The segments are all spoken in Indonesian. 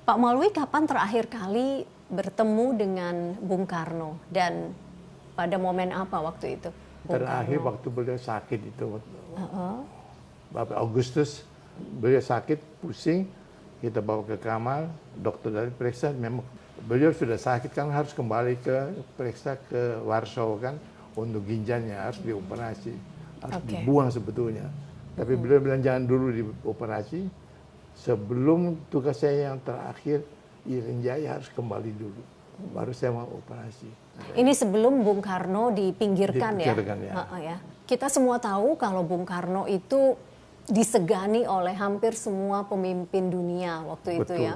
Pak Maulwi kapan terakhir kali bertemu dengan Bung Karno dan pada momen apa waktu itu? Terakhir waktu beliau sakit itu, Bapak Agustus, beliau sakit, pusing, kita bawa ke kamar, dokter dari periksa, memang beliau sudah sakit kan harus kembali ke periksa ke Warsaw kan, untuk ginjalnya harus dioperasi, harus dibuang sebetulnya. Tapi beliau bilang jangan dulu dioperasi, sebelum tugas saya yang terakhir, Irian Jaya harus kembali dulu, baru saya mau operasi. Ini sebelum Bung Karno dipinggirkan ya? Ya. Kita semua tahu kalau Bung Karno itu disegani oleh hampir semua pemimpin dunia waktu itu ya.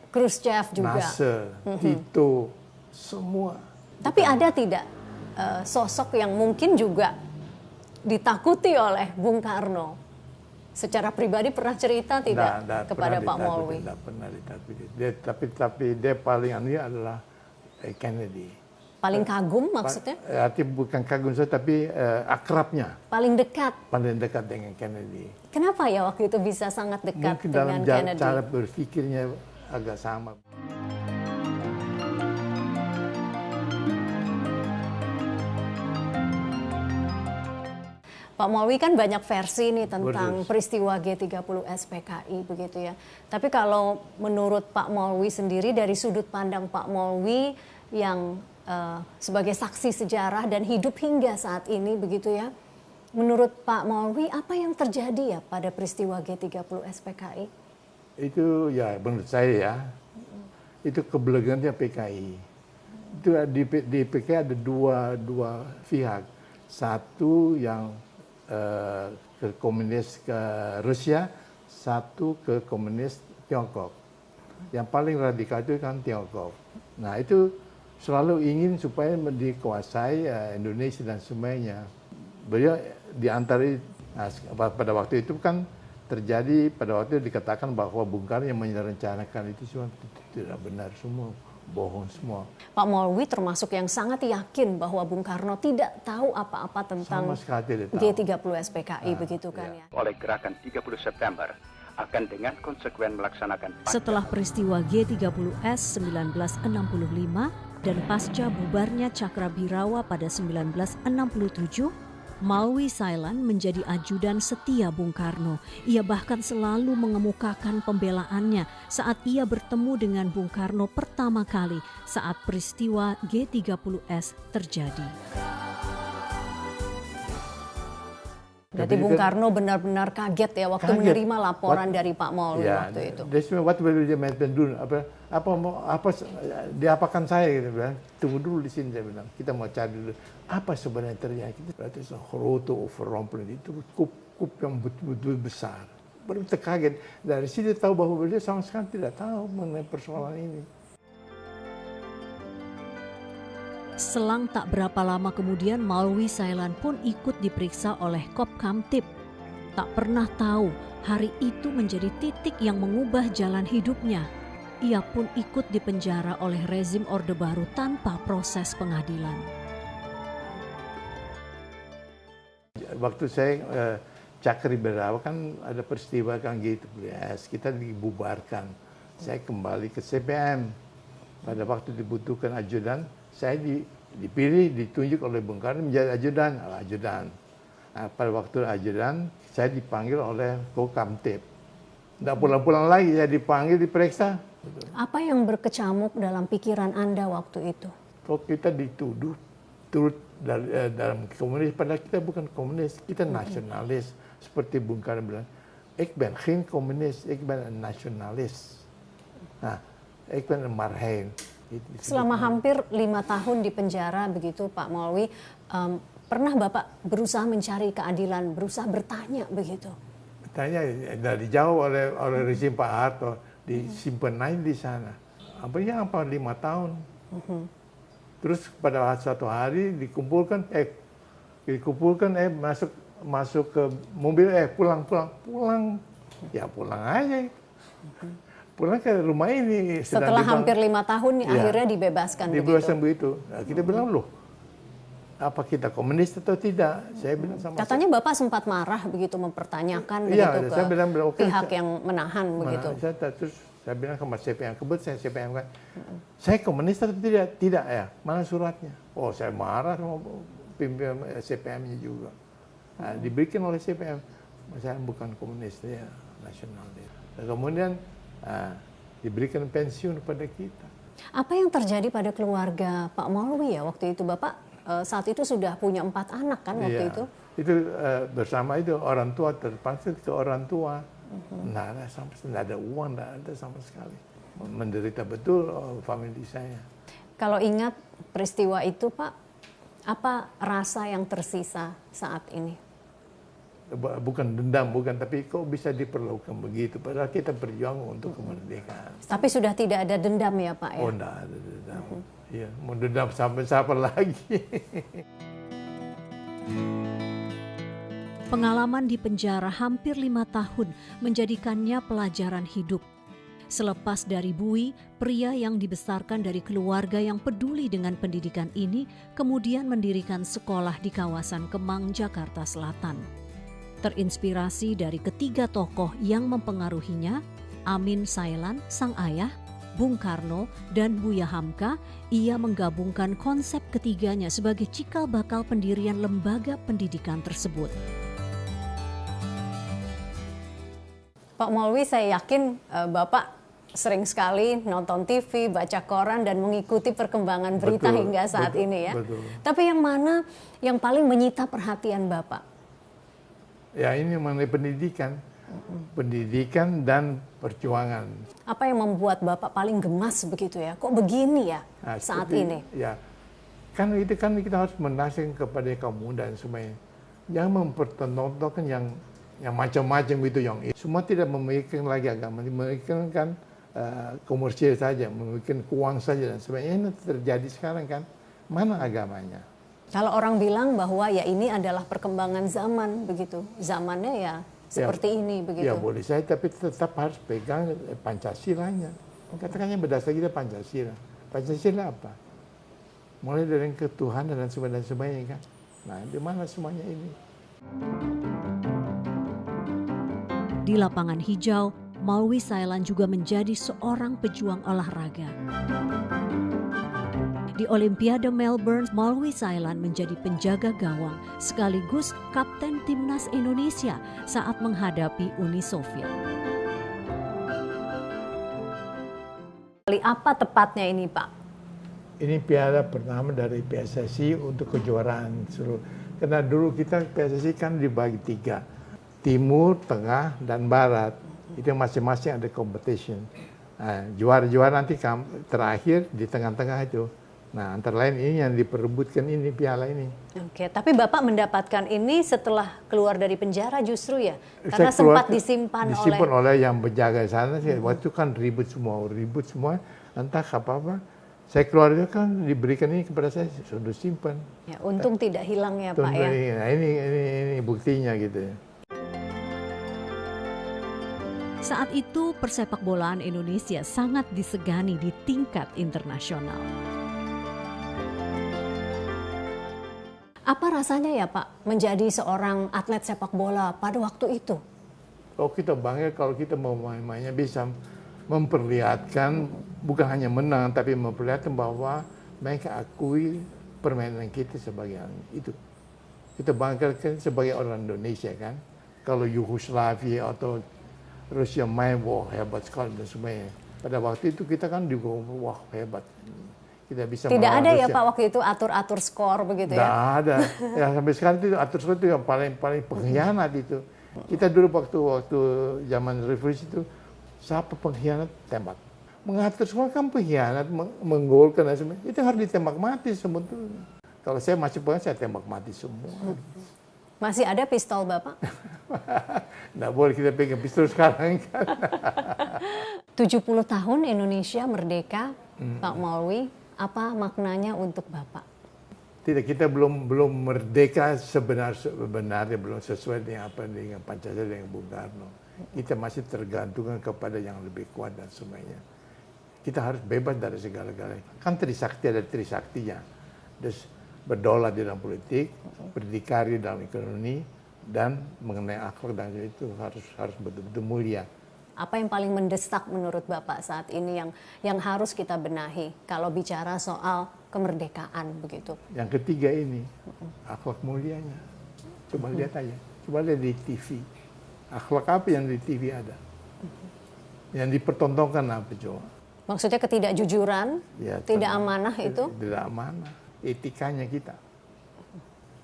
Khrushchev juga. Nasser, Tito, semua. Tapi ada tidak sosok yang mungkin juga ditakuti oleh Bung Karno? Secara pribadi pernah cerita tidak kepada Pak Maulwi? Tidak pernah ditakuti. Tapi dia paling aneh adalah Kennedy. Paling kagum maksudnya? Artinya bukan kagum saja, tapi akrabnya. Paling dekat? Paling dekat dengan Kennedy. Kenapa ya waktu itu bisa sangat dekat mungkin dengan dalam Kennedy? Cara berpikirnya agak sama. Pak Maulwi kan banyak versi nih tentang peristiwa G30 SPKI begitu ya. Tapi kalau menurut Pak Maulwi sendiri, dari sudut pandang Pak Maulwi yang sebagai saksi sejarah dan hidup hingga saat ini begitu ya. Menurut Pak Maulwi apa yang terjadi ya pada peristiwa G30 SPKI? Itu ya menurut saya ya, itu kebelegannya PKI. Itu di PKI ada dua pihak. Satu yang ke komunis ke Rusia, satu ke komunis Tiongkok. Yang paling radikal itu kan Tiongkok. Nah itu selalu ingin supaya dikuasai Indonesia dan semuanya. Beliau diantara pada waktu itu kan terjadi, pada waktu itu dikatakan bahwa Bung Karno yang merencanakan itu semua tidak benar semua, bohong semua. Pak Maulwi termasuk yang sangat yakin bahwa Bung Karno tidak tahu apa-apa tentang G30 SPKI begitu kan ya. Oleh gerakan 30 September akan dengan konsekuen melaksanakan. Setelah peristiwa G30S 1965 dan pasca bubarnya Cakrabirawa pada 1967, Maulwi Sailan menjadi ajudan setia Bung Karno. Ia bahkan selalu mengemukakan pembelaannya saat ia bertemu dengan Bung Karno pertama kali saat peristiwa G30S terjadi. Berarti Bung Karno benar-benar kaget ya waktu menerima laporan dari Pak Maulwi waktu itu. What will you do? Apa diapakan saya gitu bilang. Tunggu dulu di sini saya bilang. Kita mau cari dulu apa sebenarnya terjadi. Berarti grote overrompeling itu kup yang betul-betul besar. Baru terkaget. Dari sini tahu bahwa beliau sama sekali tidak tahu mengenai persoalan ini. Selang tak berapa lama kemudian Maulwi Sailan pun ikut diperiksa oleh Kopkamtib. Tak pernah tahu hari itu menjadi titik yang mengubah jalan hidupnya. Ia pun ikut dipenjara oleh rezim Orde Baru tanpa proses pengadilan. Waktu saya Cakrabirawa kan ada peristiwa kan gitu, kita dibubarkan. Saya kembali ke CPM. Pada waktu dibutuhkan ajudan, saya dipilih, ditunjuk oleh Bung Karno menjadi ajudan. Nah, pada waktu ajudan, saya dipanggil oleh Kopkamtib. Tidak pulang-pulang lagi, saya dipanggil, diperiksa. Apa yang berkecamuk dalam pikiran Anda waktu itu? Kok kita dituduh turut dalam komunis, padahal kita bukan komunis, kita nasionalis. Seperti Bung Karno bilang, ik ben geen komunis, ik ben een nasionalis. Nah, ik ben een marhein. Selama hampir 5 tahun di penjara begitu Pak Maulwi, pernah Bapak berusaha mencari keadilan, berusaha bertanya begitu? Bertanya, dijawab oleh rezim Pak Harto, disimpan aja di sana. Apa 5 tahun. Terus pada suatu hari dikumpulkan, masuk ke mobil, pulang. Ya pulang aja. Pulang ke rumah ini. Setelah hampir 5 tahun akhirnya dibebaskan begitu. Nah, kita bilang loh, apa kita komunis atau tidak? Saya bilang Katanya Bapak sempat marah begitu, mempertanyakan begitu ke pihak yang menahan begitu. Terus Saya bilang sama CPM, kebetulan saya CPM kan, saya komunis atau tidak? Tidak ya, mana suratnya? Oh, saya marah sama pimpinan CPM-nya juga. Nah, diberikan oleh CPM, saya bukan komunis, ya nasional. Dan kemudian diberikan pensiun kepada kita. Apa yang terjadi pada keluarga Pak Maulwi ya waktu itu? Bapak saat itu sudah punya 4 anak kan waktu itu? Itu bersama itu orang tua terpaksa ke orang tua. Nggak ada uang, nggak ada sama sekali. Menderita betul famili saya. Kalau ingat peristiwa itu Pak, apa rasa yang tersisa saat ini? Bukan dendam, bukan, tapi kok bisa diperlakukan begitu? Padahal kita berjuang untuk kemerdekaan. Tapi sudah tidak ada dendam ya Pak ya? Oh, enggak ada dendam. Iya, mau dendam sampai siapa lagi? Pengalaman di penjara hampir 5 tahun menjadikannya pelajaran hidup. Selepas dari Bui, pria yang dibesarkan dari keluarga yang peduli dengan pendidikan ini kemudian mendirikan sekolah di kawasan Kemang, Jakarta Selatan. Terinspirasi dari ketiga tokoh yang mempengaruhinya, Amin Sailan, sang ayah, Bung Karno, dan Buya Hamka, ia menggabungkan konsep ketiganya sebagai cikal bakal pendirian lembaga pendidikan tersebut. Pak Maulwi, saya yakin Bapak sering sekali nonton TV, baca koran, dan mengikuti perkembangan berita hingga saat ini ya. Betul. Tapi yang mana yang paling menyita perhatian Bapak? Ya, ini mengenai pendidikan. Pendidikan dan perjuangan. Apa yang membuat Bapak paling gemas begitu ya? Kok begini ya saat ini? Ya, kan itu kan kita harus menasihkan kepada kaum muda dan semuanya. Jangan mempertontonkan yang macam-macam gitu, yang semua tidak memikirkan lagi agama, memikirkan komersil saja, memikirkan uang saja dan sebagainya. Ini terjadi sekarang kan, mana agamanya? Kalau orang bilang bahwa ya ini adalah perkembangan zaman begitu, zamannya ya seperti ini begitu. Ya boleh saya, tapi tetap harus pegang Pancasilanya. Katakannya berdasar kita Pancasila. Pancasila apa? Mulai dari ketuhanan dan sebagainya kan. Nah, di mana semuanya ini? Di lapangan hijau, Maulwi Sailan juga menjadi seorang pejuang olahraga. Di Olimpiade Melbourne, Maulwi Sailan menjadi penjaga gawang sekaligus kapten timnas Indonesia saat menghadapi Uni Soviet. Apa tepatnya ini Pak? Ini piala pertama dari PSSI untuk kejuaraan seluruh. Karena dulu kita PSSI kan dibagi 3. Timur, Tengah, dan Barat. Itu masing-masing ada competition. Nah, juara-juara nanti terakhir di tengah-tengah itu. Nah, antara lain ini yang diperebutkan ini piala ini. Oke, tapi Bapak mendapatkan ini setelah keluar dari penjara justru ya? Karena sempat disimpan oleh yang berjaga di sana. Waktu itu kan ribut semua, entah apa-apa. Saya keluar itu kan diberikan ini kepada saya, sudah simpan. Ya, untung tidak hilang ya Pak ya? Nah, ini buktinya gitu ya. Saat itu persepak bolaan Indonesia sangat disegani di tingkat internasional. Apa rasanya ya Pak menjadi seorang atlet sepak bola pada waktu itu? Oh, kita bangga kalau kita mainnya bisa memperlihatkan bukan hanya menang, tapi memperlihatkan bahwa mereka akui permainan kita sebagai itu. Kita banggakan sebagai orang Indonesia kan. Kalau Yugoslavia atau Rusia main, wah hebat sekali dan semuanya. Pada waktu itu kita kan juga wah hebat. Kita bisa tidak ada ya Pak waktu itu atur-atur skor begitu ya? Tidak ada. Ya sampai sekarang itu atur skor itu yang paling pengkhianat itu. Kita dulu waktu zaman revolusi itu siapa pengkhianat tembak. Mengatur skor kan pengkhianat, menggolkan dan sebagainya. Itu harus ditembak mati sebetulnya. Kalau saya masih pernah saya tembak mati semua. Masih ada pistol Bapak? Nggak boleh kita pegang pistol sekarang kan. 70 tahun Indonesia merdeka, Pak Maulwi. Apa maknanya untuk Bapak? Tidak, kita belum merdeka sebenarnya belum sesuai dengan Pancasila dengan Bung Karno. Kita masih tergantungan kepada yang lebih kuat dan semuanya. Kita harus bebas dari segala-galanya. Kan Trisakti ada Trisaktinya. Terus berdaulat di dalam politik, berdikari dalam ekonomi, dan mengenai akhlak dan itu harus betul-betul mulia. Apa yang paling mendesak menurut Bapak saat ini yang harus kita benahi kalau bicara soal kemerdekaan begitu? Yang ketiga ini, akhlak mulianya. Coba lihat aja, coba lihat di TV. Akhlak apa yang di TV ada? Yang dipertontonkan apa coba? Maksudnya ketidakjujuran, Ya, tidak amanah itu? Tidak amanah, etikanya kita.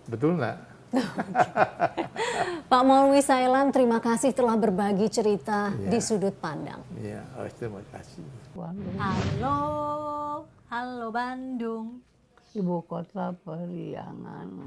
Betul nggak? Pak Maulwi Sailan, terima kasih telah berbagi cerita di Sudut Pandang. Ya, terima kasih. Halo, halo Bandung. Ibu kota periangan.